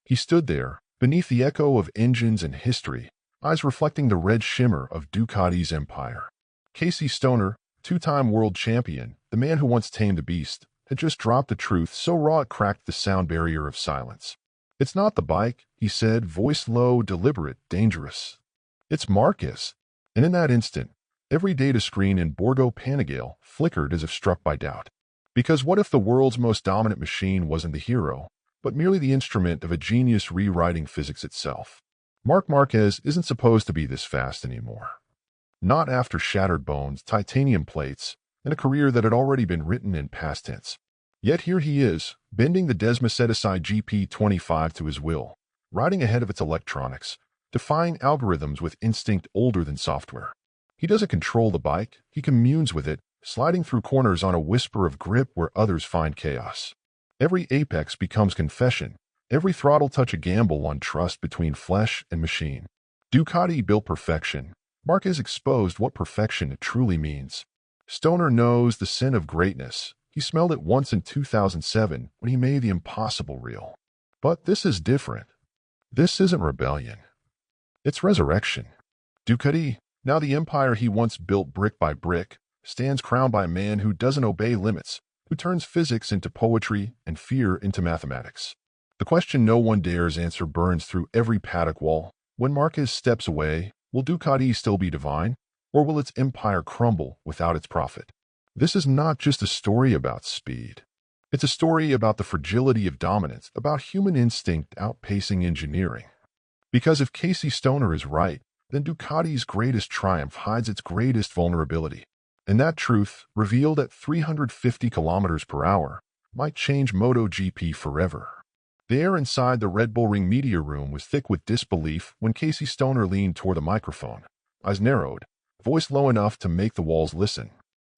He stood there, beneath the echo of engines and history, eyes reflecting the red shimmer of Ducati's empire. Casey Stoner, two-time world champion, the man who once tamed the beast, had just dropped a truth so raw it cracked the sound barrier of silence. "It's not the bike," he said, voice low, deliberate, dangerous. "It's Marquez." And in that instant, every data screen in Borgo Panigale flickered as if struck by doubt. Because what if the world's most dominant machine wasn't the hero, but merely the instrument of a genius rewriting physics itself? Marc Márquez isn't supposed to be this fast anymore. Not after shattered bones, titanium plates, and a career that had already been written in past tense. Yet here he is, bending the Desmosedici GP25 to his will, riding ahead of its electronics, defying algorithms with instinct older than software. He doesn't control the bike, he communes with it, sliding through corners on a whisper of grip where others find chaos. Every apex becomes confession, every throttle touch a gamble on trust between flesh and machine. Ducati built perfection. Márquez exposed what perfection truly means. Stoner knows the sin of greatness. He smelled it once in 2007 when he made the impossible real. But this is different. This isn't rebellion. It's resurrection. Ducati, now the empire he once built brick by brick, stands crowned by a man who doesn't obey limits, who turns physics into poetry and fear into mathematics. The question no one dares answer burns through every paddock wall. When Márquez steps away, will Ducati still be divine, or will its empire crumble without its prophet? This is not just a story about speed. It's a story about the fragility of dominance, about human instinct outpacing engineering. Because if Casey Stoner is right, then Ducati's greatest triumph hides its greatest vulnerability. And that truth, revealed at 350 kilometers per hour, might change MotoGP forever. The air inside the Red Bull Ring media room was thick with disbelief when Casey Stoner leaned toward the microphone, eyes narrowed, voice low enough to make the walls listen.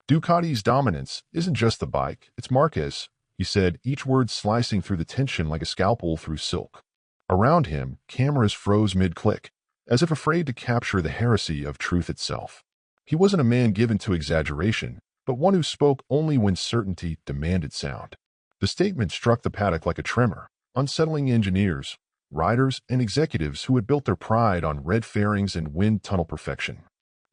"Ducati's dominance isn't just the bike, it's Márquez," he said, each word slicing through the tension like a scalpel through silk. Around him, cameras froze mid-click, as if afraid to capture the heresy of truth itself. He wasn't a man given to exaggeration, but one who spoke only when certainty demanded sound. The statement struck the paddock like a tremor, unsettling engineers, riders, and executives who had built their pride on red fairings and wind tunnel perfection.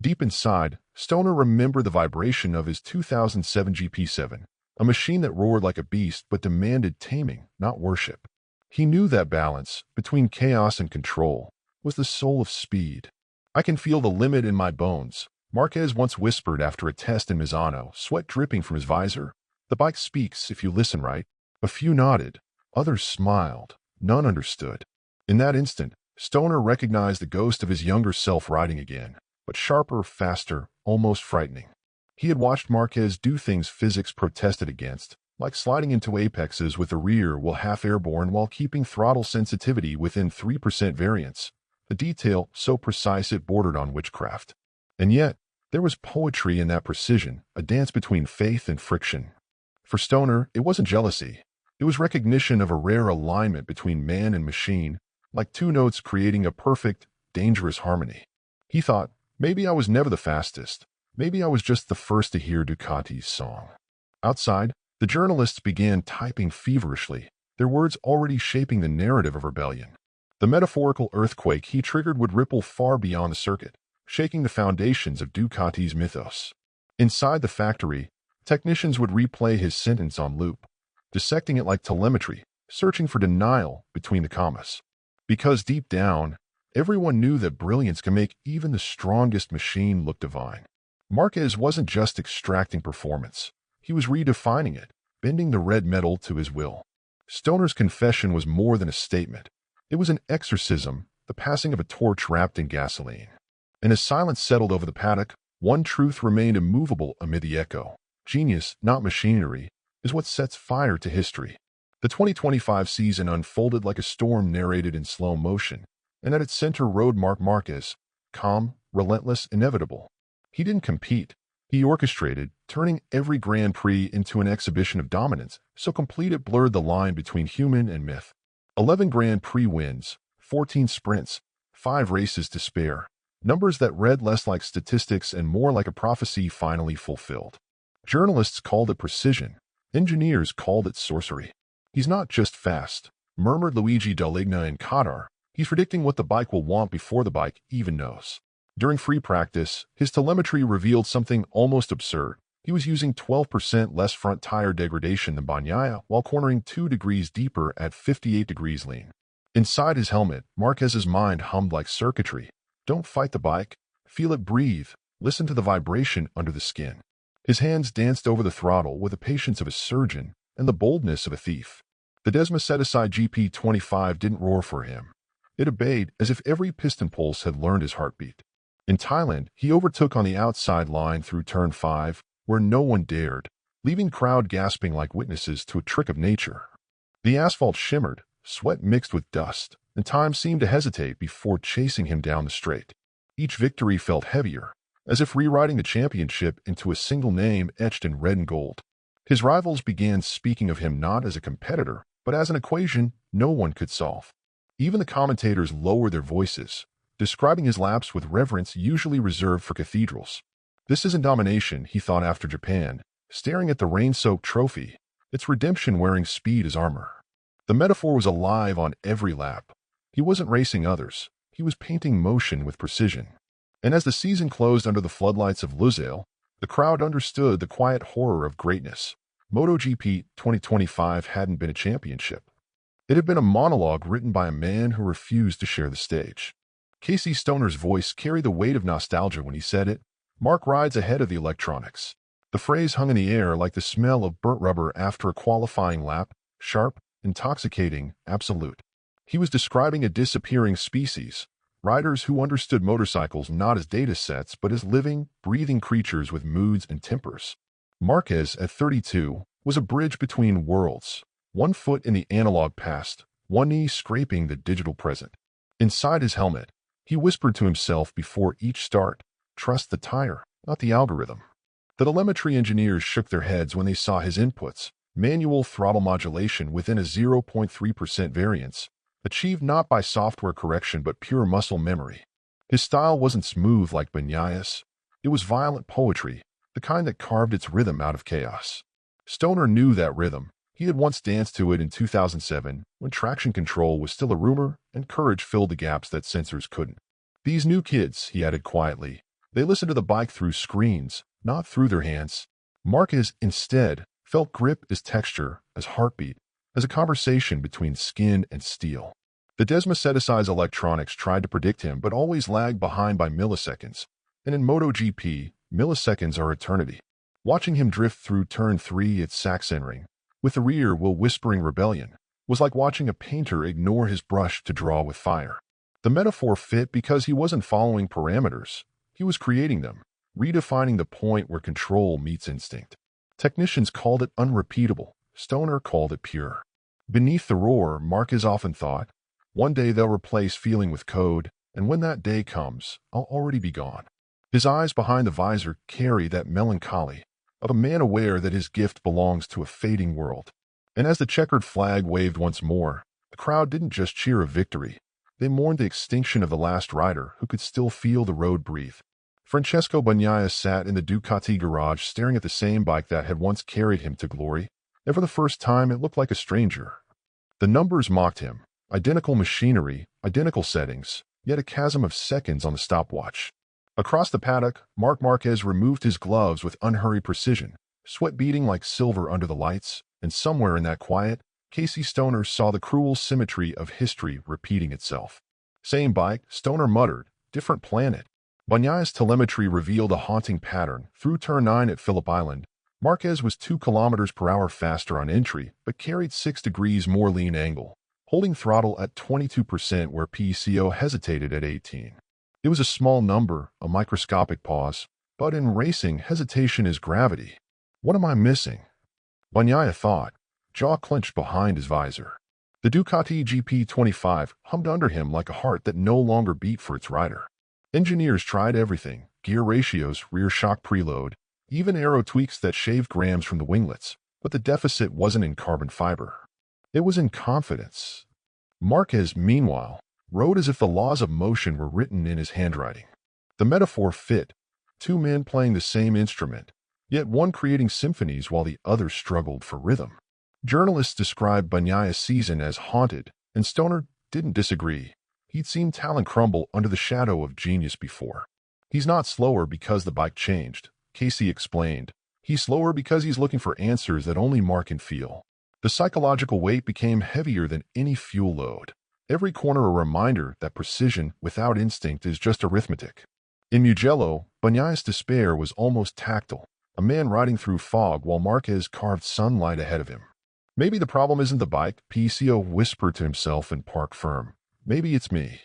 Deep inside, Stoner remembered the vibration of his 2007 GP7, a machine that roared like a beast but demanded taming, not worship. He knew that balance, between chaos and control, was the soul of speed. "I can feel the limit in my bones," Márquez once whispered after a test in Misano, sweat dripping from his visor. "The bike speaks if you listen right." A few nodded, others smiled, none understood. In that instant, Stoner recognized the ghost of his younger self riding again, but sharper, faster, almost frightening. He had watched Márquez do things physics protested against, like sliding into apexes with the rear while half airborne while keeping throttle sensitivity within 3% variance, a detail so precise it bordered on witchcraft. And yet, there was poetry in that precision, a dance between faith and friction. For Stoner, it wasn't jealousy. It was recognition of a rare alignment between man and machine, like two notes creating a perfect, dangerous harmony. He thought, maybe I was never the fastest. Maybe I was just the first to hear Ducati's song. Outside, the journalists began typing feverishly, their words already shaping the narrative of rebellion. The metaphorical earthquake he triggered would ripple far beyond the circuit, shaking the foundations of Ducati's mythos. Inside the factory, technicians would replay his sentence on loop, dissecting it like telemetry, searching for denial between the commas. Because deep down, everyone knew that brilliance can make even the strongest machine look divine. Márquez wasn't just extracting performance. He was redefining it, bending the red metal to his will. Stoner's confession was more than a statement. It was an exorcism, the passing of a torch wrapped in gasoline. And as silence settled over the paddock, one truth remained immovable amid the echo. Genius, not machinery, is what sets fire to history. The 2025 season unfolded like a storm narrated in slow motion, and at its center rode Marc Márquez, calm, relentless, inevitable. He didn't compete. He orchestrated, turning every Grand Prix into an exhibition of dominance, so complete it blurred the line between human and myth. 11 Grand Prix wins, 14 sprints, 5 races to spare, numbers that read less like statistics and more like a prophecy finally fulfilled. Journalists called it precision. Engineers called it sorcery. He's not just fast. murmured Luigi Dalligna in Qatar. He's predicting what the bike will want before the bike even knows. During free practice, his telemetry revealed something almost absurd. He was using 12% less front tire degradation than Bagnaia while cornering 2 degrees deeper at 58 degrees lean. Inside his helmet, Marquez's mind hummed like circuitry. Don't fight the bike. Feel it breathe. Listen to the vibration under the skin. His hands danced over the throttle with the patience of a surgeon and the boldness of a thief. The Desmosedici GP25 didn't roar for him. It obeyed as if every piston pulse had learned his heartbeat. In Thailand, he overtook on the outside line through turn 5, where no one dared, leaving crowd gasping like witnesses to a trick of nature. The asphalt shimmered, sweat mixed with dust, and time seemed to hesitate before chasing him down the straight. Each victory felt heavier, as if rewriting the championship into a single name etched in red and gold. His rivals began speaking of him not as a competitor, but as an equation no one could solve. Even the commentators lowered their voices, describing his laps with reverence usually reserved for cathedrals. This isn't domination, he thought after Japan, staring at the rain-soaked trophy. It's redemption wearing speed as armor. The metaphor was alive on every lap. He wasn't racing others. He was painting motion with precision. And as the season closed under the floodlights of Lusail, the crowd understood the quiet horror of greatness. MotoGP 2025 hadn't been a championship. It had been a monologue written by a man who refused to share the stage. Casey Stoner's voice carried the weight of nostalgia when he said it. Marc rides ahead of the electronics. The phrase hung in the air like the smell of burnt rubber after a qualifying lap, sharp, intoxicating, absolute. He was describing a disappearing species, riders who understood motorcycles not as data sets but as living, breathing creatures with moods and tempers. Marquez, at 32, was a bridge between worlds, one foot in the analog past, one knee scraping the digital present. Inside his helmet, he whispered to himself before each start, trust the tire, not the algorithm. The telemetry engineers shook their heads when they saw his inputs, manual throttle modulation within a 0.3% variance, achieved not by software correction but pure muscle memory. His style wasn't smooth like Bagnaia's. It was violent poetry, the kind that carved its rhythm out of chaos. Stoner knew that rhythm. He had once danced to it in 2007, when traction control was still a rumor and courage filled the gaps that sensors couldn't. These new kids, he added quietly, they listened to the bike through screens, not through their hands. Marquez, instead, felt grip as texture, as heartbeat, as a conversation between skin and steel. The Desmosedici electronics tried to predict him but always lagged behind by milliseconds, and in MotoGP, milliseconds are eternity. Watching him drift through turn 3 at Sachsenring, with the rear wheel whispering rebellion, was like watching a painter ignore his brush to draw with fire. The metaphor fit because he wasn't following parameters. He was creating them, redefining the point where control meets instinct. Technicians called it unrepeatable. Stoner called it pure. Beneath the roar, Marquez often thought, one day they'll replace feeling with code, and when that day comes, I'll already be gone. His eyes behind the visor carry that melancholy of a man aware that his gift belongs to a fading world. And as the checkered flag waved once more, the crowd didn't just cheer a victory. They mourned the extinction of the last rider who could still feel the road breathe. Francesco Bagnaia sat in the Ducati garage staring at the same bike that had once carried him to glory, and for the first time it looked like a stranger. The numbers mocked him. Identical machinery, identical settings, yet a chasm of seconds on the stopwatch. Across the paddock, Marc Márquez removed his gloves with unhurried precision, sweat beading like silver under the lights, and somewhere in that quiet, Casey Stoner saw the cruel symmetry of history repeating itself. Same bike, Stoner muttered, different planet. Bagnaia's telemetry revealed a haunting pattern. Through turn 9 at Phillip Island, Marquez was 2 km/h faster on entry, but carried 6 degrees more lean angle, holding throttle at 22% where PCO hesitated at 18. It was a small number, a microscopic pause, but in racing, hesitation is gravity. What am I missing? Bagnaia thought, jaw clenched behind his visor. The Ducati GP25 hummed under him like a heart that no longer beat for its rider. Engineers tried everything, gear ratios, rear shock preload, even aero tweaks that shaved grams from the winglets, but the deficit wasn't in carbon fiber. It was in confidence. Marquez, meanwhile, rode as if the laws of motion were written in his handwriting. The metaphor fit, 2 men playing the same instrument, yet one creating symphonies while the other struggled for rhythm. Journalists described Bagnaia's season as haunted, And Stoner didn't disagree. He'd seen talent crumble under the shadow of genius before. He's not slower because the bike changed, Casey explained. He's slower because he's looking for answers that only Marc can feel. The psychological weight became heavier than any fuel load. Every corner a reminder that precision without instinct is just arithmetic. In Mugello, Bagnaya's despair was almost tactile, a man riding through fog while Marquez carved sunlight ahead of him. Maybe the problem isn't the bike, Picio whispered to himself in park firm. Maybe it's me.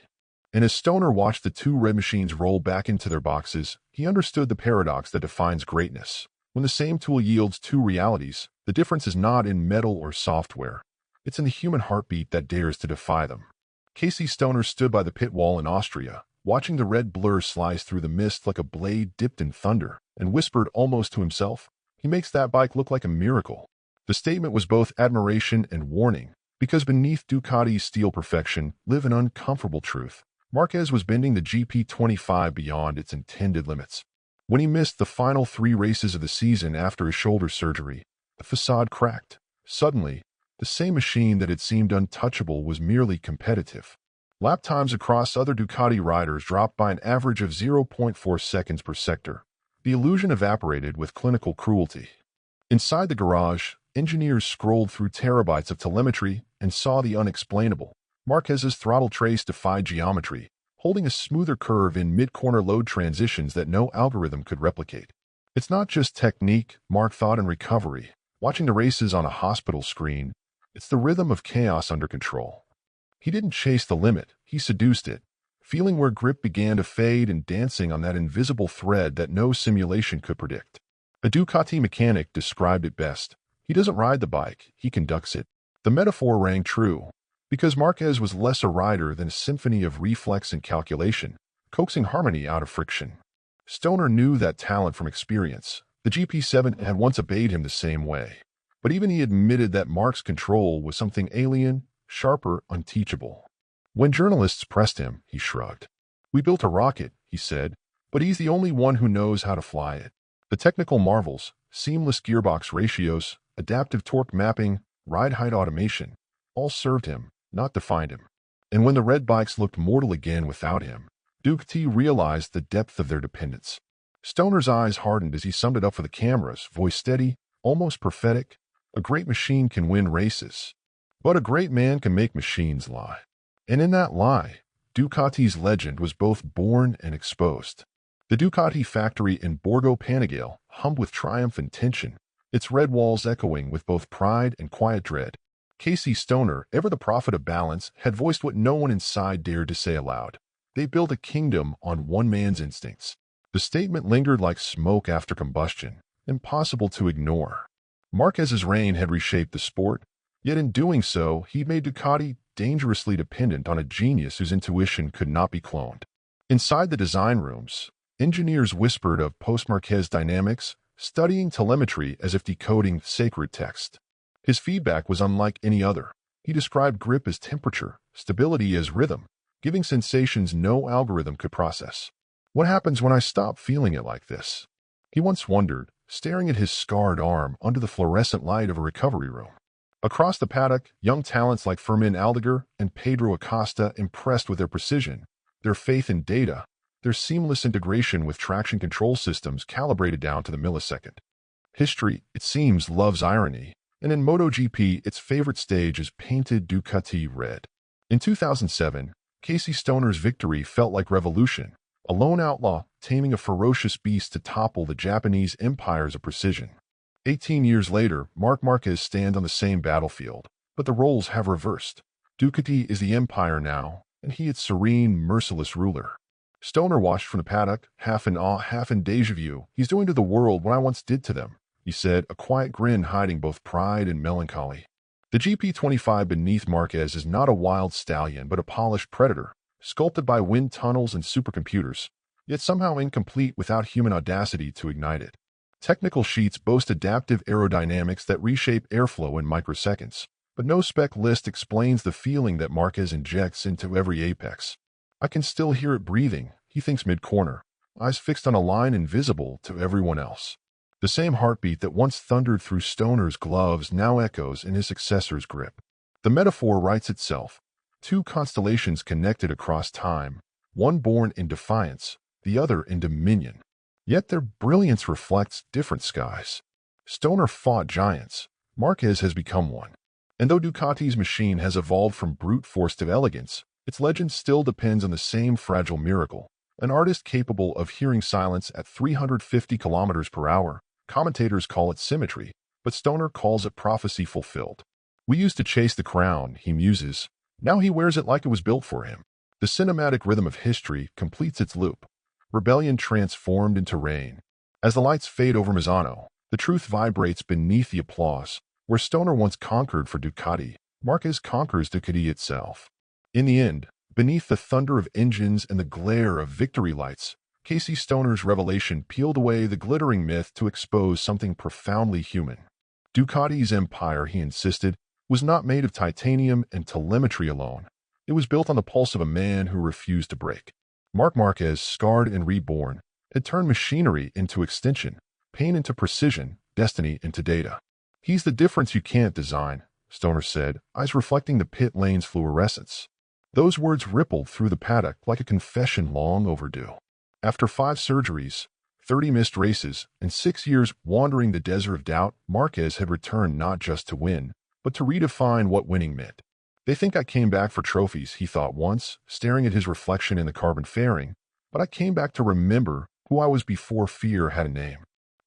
And as Stoner watched the two red machines roll back into their boxes, he understood the paradox that defines greatness. When the same tool yields two realities, the difference is not in metal or software. It's in the human heartbeat that dares to defy them. Casey Stoner stood by the pit wall in Austria, watching the red blur slice through the mist like a blade dipped in thunder, and whispered almost to himself, "He makes that bike look like a miracle." The statement was both admiration and warning, because beneath Ducati's steel perfection lived an uncomfortable truth. Marquez was bending the GP25 beyond its intended limits. When he missed the final 3 races of the season after his shoulder surgery, the facade cracked. Suddenly, the same machine that had seemed untouchable was merely competitive. Lap times across other Ducati riders dropped by an average of 0.4 seconds per sector. The illusion evaporated with clinical cruelty. Inside the garage, engineers scrolled through terabytes of telemetry and saw the unexplainable. Marquez's throttle trace defied geometry, holding a smoother curve in mid-corner load transitions that no algorithm could replicate. It's not just technique, Marc thought in recovery, watching the races on a hospital screen. It's the rhythm of chaos under control. He didn't chase the limit, he seduced it, feeling where grip began to fade and dancing on that invisible thread that no simulation could predict. A Ducati mechanic described it best. He doesn't ride the bike, he conducts it. The metaphor rang true, because Marquez was less a rider than a symphony of reflex and calculation, coaxing harmony out of friction. Stoner knew that talent from experience. The GP7 had once obeyed him the same way. But even he admitted that Marc's control was something alien, sharper, unteachable. When journalists pressed him, he shrugged. "We built a rocket," he said, "but he's the only one who knows how to fly it." The technical marvels, seamless gearbox ratios, adaptive torque mapping, ride height automation, all served him, not defined him. And when the red bikes looked mortal again without him, Ducati realized the depth of their dependence. Stoner's eyes hardened as he summed it up for the cameras, voice steady, almost prophetic. A great machine can win races, but a great man can make machines lie. And in that lie, Ducati's legend was both born and exposed. The Ducati factory in Borgo Panigale hummed with triumph and tension, its red walls echoing with both pride and quiet dread. Casey Stoner, ever the prophet of balance, had voiced what no one inside dared to say aloud. They built a kingdom on one man's instincts. The statement lingered like smoke after combustion, impossible to ignore. Marquez's reign had reshaped the sport, yet in doing so, he made Ducati dangerously dependent on a genius whose intuition could not be cloned. Inside the design rooms, engineers whispered of post-Marquez dynamics, studying telemetry as if decoding sacred text. His feedback was unlike any other. He described grip as temperature, stability as rhythm, giving sensations no algorithm could process. "What happens when I stop feeling it like this?" he once wondered, staring at his scarred arm under the fluorescent light of a recovery room. Across the paddock, young talents like Fermin Aldeguer and Pedro Acosta impressed with their precision, their faith in data, their seamless integration with traction control systems calibrated down to the millisecond. History, it seems, loves irony, and in MotoGP, its favorite stage is painted Ducati red. In 2007, Casey Stoner's victory felt like revolution, a lone outlaw taming a ferocious beast to topple the Japanese empires of precision. 18 years later, Marc Márquez stands on the same battlefield, but the roles have reversed. Ducati is the empire now, and he its serene, merciless ruler. Stoner watched from the paddock, half in awe, half in déjà vu. "He's doing to the world what I once did to them," he said, a quiet grin hiding both pride and melancholy. The GP25 beneath Marquez is not a wild stallion but a polished predator, sculpted by wind tunnels and supercomputers, yet somehow incomplete without human audacity to ignite it. Technical sheets boast adaptive aerodynamics that reshape airflow in microseconds, but no spec list explains the feeling that Marquez injects into every apex. "I can still hear it breathing," he thinks mid-corner, eyes fixed on a line invisible to everyone else. The same heartbeat that once thundered through Stoner's gloves now echoes in his successor's grip. The metaphor writes itself. two constellations connected across time, one born in defiance, the other in dominion. Yet their brilliance reflects different skies. Stoner fought giants. Márquez has become one. And though Ducati's machine has evolved from brute force to elegance, its legend still depends on the same fragile miracle. An artist capable of hearing silence at 350 kilometers per hour. Commentators call it symmetry, but Stoner calls it prophecy fulfilled. We used to chase the crown, he muses. Now he wears it like it was built for him. The cinematic rhythm of history completes its loop. Rebellion transformed into reign. As the lights fade over Misano, the truth vibrates beneath the applause. Where Stoner once conquered for Ducati, Márquez conquers Ducati itself. In the end, beneath the thunder of engines and the glare of victory lights, Casey Stoner's revelation peeled away the glittering myth to expose something profoundly human. Ducati's empire, he insisted, was not made of titanium and telemetry alone. It was built on the pulse of a man who refused to break. Marc Márquez, scarred and reborn, had turned machinery into extension, pain into precision, destiny into data. He's the difference you can't design, Stoner said, eyes reflecting the pit lane's fluorescence. Those words rippled through the paddock like a confession long overdue. After 5 surgeries, 30 missed races, and 6 years wandering the desert of doubt, Márquez had returned not just to win, but to redefine what winning meant. They think I came back for trophies, he thought once, staring at his reflection in the carbon fairing, but I came back to remember who I was before fear had a name.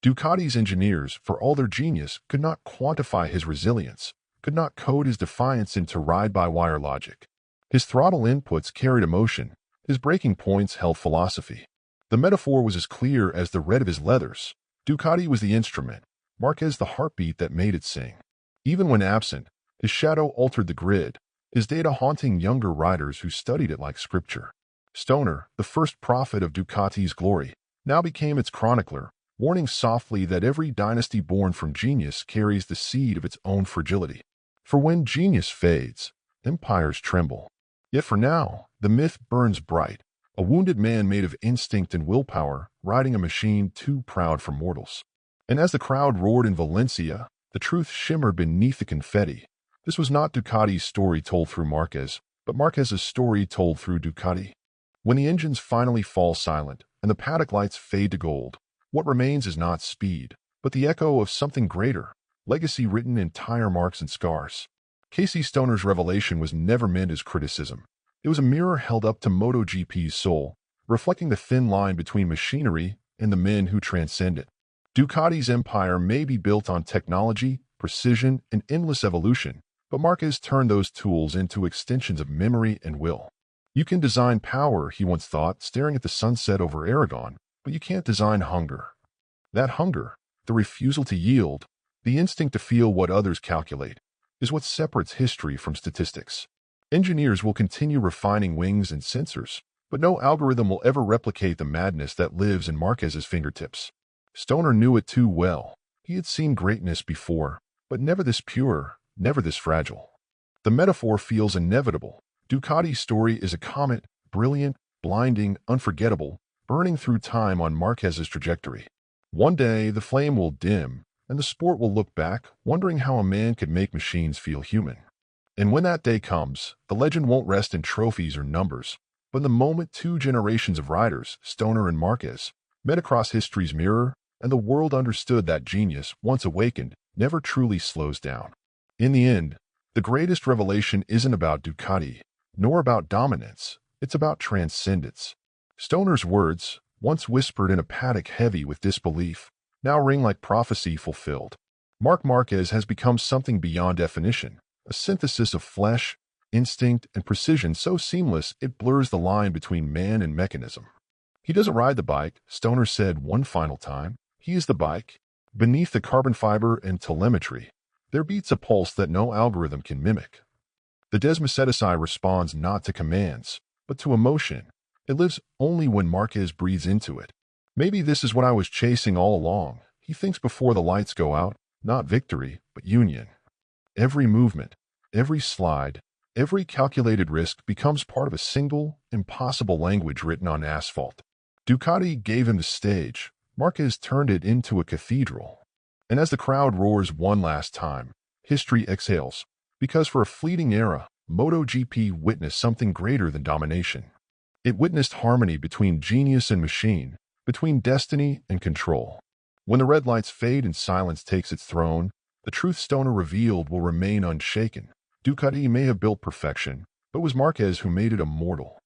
Ducati's engineers, for all their genius, could not quantify his resilience, could not code his defiance into ride-by-wire logic. His throttle inputs carried emotion, his braking points held philosophy. The metaphor was as clear as the red of his leathers. Ducati was the instrument, Márquez the heartbeat that made it sing. Even when absent, his shadow altered the grid, his data haunting younger riders who studied it like scripture. Stoner, the first prophet of Ducati's glory, now became its chronicler, warning softly that every dynasty born from genius carries the seed of its own fragility. For when genius fades, empires tremble. Yet for now, the myth burns bright, a wounded man made of instinct and willpower, riding a machine too proud for mortals. And as the crowd roared in Valencia, the truth shimmered beneath the confetti. This was not Ducati's story told through Márquez, but Márquez's story told through Ducati. When the engines finally fall silent and the paddock lights fade to gold, what remains is not speed, but the echo of something greater, legacy written in tire marks and scars. Casey Stoner's revelation was never meant as criticism. It was a mirror held up to MotoGP's soul, reflecting the thin line between machinery and the men who transcend it. Ducati's empire may be built on technology, precision, and endless evolution, but Márquez turned those tools into extensions of memory and will. You can design power, he once thought, staring at the sunset over Aragon, but you can't design hunger. That hunger, the refusal to yield, the instinct to feel what others calculate, is what separates history from statistics. Engineers will continue refining wings and sensors, but no algorithm will ever replicate the madness that lives in Márquez's fingertips. Stoner knew it too well. He had seen greatness before, but never this pure, never this fragile. The metaphor feels inevitable. Ducati's story is a comet, brilliant, blinding, unforgettable, burning through time on Márquez's trajectory. One day, the flame will dim, and the sport will look back, wondering how a man could make machines feel human. And when that day comes, the legend won't rest in trophies or numbers, but in the moment 2 generations of riders, Stoner and Márquez, met across history's mirror, and the world understood that genius, once awakened, never truly slows down. In the end, the greatest revelation isn't about Ducati, nor about dominance, it's about transcendence. Stoner's words, once whispered in a paddock heavy with disbelief, now ring like prophecy fulfilled. Marc Márquez has become something beyond definition, a synthesis of flesh, instinct, and precision so seamless it blurs the line between man and mechanism. He doesn't ride the bike, Stoner said one final time. He is the bike. Beneath the carbon fiber and telemetry, there beats a pulse that no algorithm can mimic. The Desmosedici responds not to commands, but to emotion. It lives only when Márquez breathes into it. Maybe this is what I was chasing all along, he thinks before the lights go out, not victory, but union. Every movement, every slide, every calculated risk becomes part of a single, impossible language written on asphalt. Ducati gave him the stage. Márquez turned it into a cathedral. And as the crowd roars one last time, history exhales, because for a fleeting era, MotoGP witnessed something greater than domination. It witnessed harmony between genius and machine, between destiny and control. When the red lights fade and silence takes its throne, the truth Stoner revealed will remain unshaken. Ducati may have built perfection, but it was Márquez who made it immortal.